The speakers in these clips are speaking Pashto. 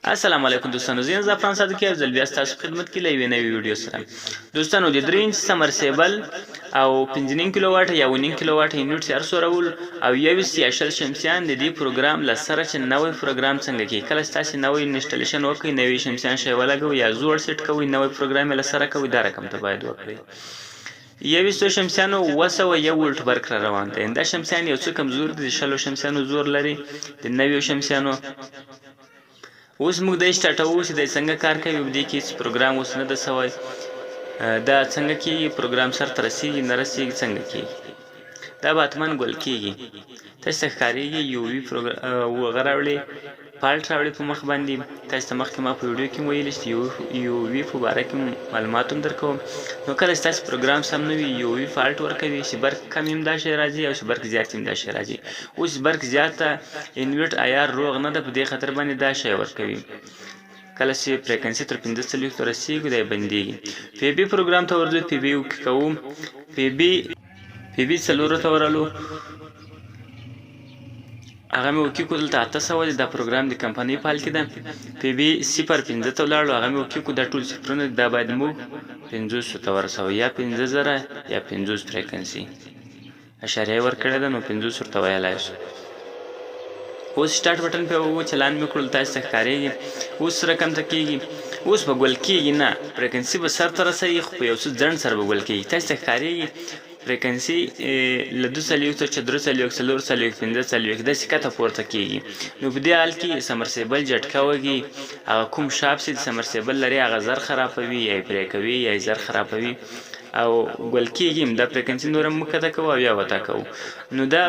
السلام علیکم دوستانو، زه زعفران صادقی یو ځل بیا ستاسو خدمت کې له یوې نوې ویډیو سره. دوستانو د 3 انچ سمرسیبل او 5.5 کیلو واټ یا 1.5 کیلو واټ یونټ چارج سورول او 21 شمسیان د دې پروګرام له سره چې نوې پروګرام څنګه کې کله ستاسو نوې انسټالیشن وکړئ، نوې شمسیان شی ولګوئ یا زوړ سیټ کوئ، نوې پروګرام له سره کوئ، دا رقم ته باید وکړئ. 21 شمسیانو 201 ولټ برق را روان دی. دا شمسیان یو څه کمزور دي، د 60 شمسیانو زور لري. د نویو شمسیانو اوس موږ د سټارټو چې د څنګه کار کوي، په دې کې پروګرام اوس نه ده سوی. دا څنګه کېږي، پروګرام سرته رسېږي نه رسېږي، څنګه کېږي، دا به حتما ګل کېږي. تاسو ته ښکارېږي یو وي هغه راوړي، فالټ راوړي په مخ باندې. تاسو ته مخکې ما په ویډیو کې ویلي چې یو وي په باره کې معلومات هم درکوم. نو کله چې تاسو پروګرام سم نه وي، یو وي فالټ ورکوي چې برق کم هم دا شی راځي او چې برق زیات هم دا شی راځي. اوس برق زیاته انورټ عیار روغ نه ده، په دې خاطر باندې دا شی ورکوي. کله چې فریکونسي تر 45 ته رسېږي دا بندېږي. پی بي پروګرام ته ورځو، پی بي کوم، پی بي 4 ته ورالو، هغه مې وکیکو دلته 800 دی. دا پروګرام د کمپنۍ په حال کې ده. پی بي 05 ته ولاړو، هغه مې وکیکو، دا ټول صفرونه دا باید موږ 500 ته ورسوو، یا 50,000 یا 50 فریکونسي اشاریه ورکړې ده، نو 500 ته ویلای شو. اوس سټارټ بټن په چلان مې کړل، تاسو ته ښکارېږي. اوس رقم ته کېږي، اوس به ګل کېږي نه، فریکونسي به سر ته رسوي، خو په یو څه ځنډ سره به ګل کېږي. تاسو ته ښکارېږي فریکونسي له 2 څخه 4 4 5 داسې کته پورته کېږي. نو په دې حال کې سمرسیبل جټکه وږي، هغه کوم شاپ چې سمرسیبل لري هغه زر خرابوي یا یې پرې کوي یا یې زر خرابوي او ګل کېږي. دا فریکونسي نور هم کته کوو او یا وته کوو. نو دا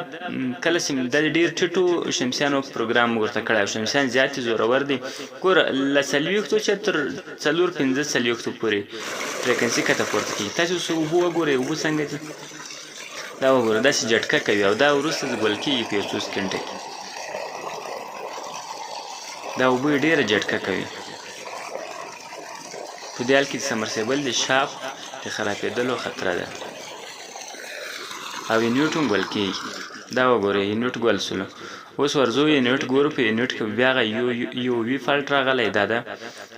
کله چې دا ډېر ټیټو شمسیانو پروګرام ورته کړی او شمسیان زیاتې زورور دي، ګوره له 40 چې تر 4-5 پورې فریکونسي کته پورته کېږي. تاسو اوس اوبه وګورئ، اوبه څنګه دي، دا وګوره داسې جټکه کوي او دا وروسته ګل کېږي په یو څو سکنډه کې. دا اوبه یې ډېره جټکه کوي. په دې حال کې د سمرسیبل د شاپ د خرابېدلو خطره ده او یونټ هم ګل کېږي. دا وګورئ یونټ ګل سولو. اوس ورځو یونټ ګورو، په یونټ کې بیا هغه یو وي فالټ راغلی، دا ده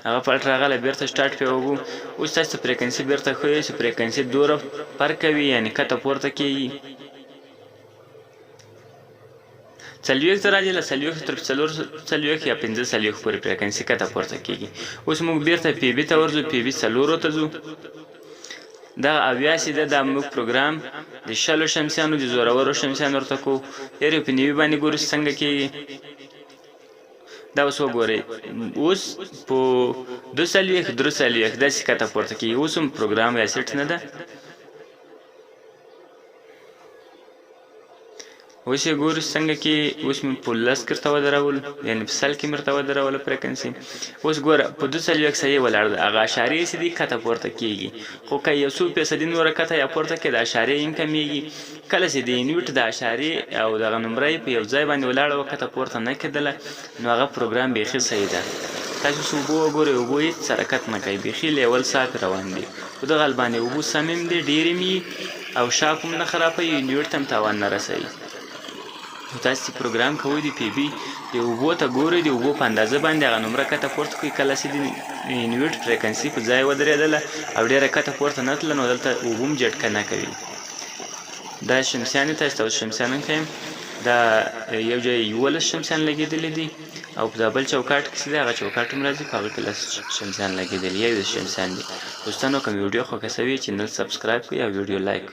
هغه فالټ راغلی. بیرته سټارټ پې وګو. اوس تاسو ته فریکونسي بیرته ښیي چې فریکونسي دوره فرق کوي، یعنې کته پورته کېږي. 40 ته راځي، له 40 تر 4 یا 45 پورې فریکونسي کته پورته کېږي. اوس موږ بیرته پی بي ته ورځو، پی بي 4 ته ځو. دا 88 ده. دا موږ پروګرام د 60 شمسیانو د زورورو شمسیانو ورته کوو. یارې په نوي باندې ګورو څنګه کېږي. دا اوس وګورئ، اوس په 2-3 داسې کته پورته کېږي. اوس هم پروګرام یا سیټ نه ده. اوس یې ګورو څنګه کې. اوس مې په 10 کې ورته ودرول، یعنې په 100 کې مې ورته ودروله فریکونسي. اوس ګوره په 2 صحیح ولاړ ده، هغه اشاریې چې دي کته پورته کېږي. خو که یو څو فیصدي نوره کته یا پورته کې د اشاریې هم کمیږي. کله چې د یونټ د اشاریې او دغه نمره په یو ځای باندې ولاړه وه، کته پورته نه کېدله، نو هغه پروګرام بیخي صحیح ده. تاسو اوس اوبه وګورئ، اوبه هېڅ حرکت نه کوي، بیخي لیول صاف روان دي. په دغه حال باندې اوبه سم هم دي، ډېر هم وي او شاپ هم نه خرابوي، یونټ ته هم تاوان نه رسوي. نو تاسو چې پروګرام کوئ د پی بي د اوبو ته ګورئ، د اوبو په اندازه باندې هغه نمره کته پورته کوئ. کله چې د یونټ فریکونسي په ځای ودرېدله او ډېره کته پورته نه تله، نو دلته اوبه هم جټکه نه کوي. دا شمسیان تاسو ته اوس شمسیان هم ښیم. دا یو ځای 11 شمسیان لګېدلي دي او په دا بل چوکاټ کې چې دی هغه چوکاټ هم راځي، په هغه کې 10 شمسیان لګېدلي، 11 شمسیان دي. دوستانو که مې ویډیو خوښه سوي، چینل سبسکرایب کړئ او ویډیو لایک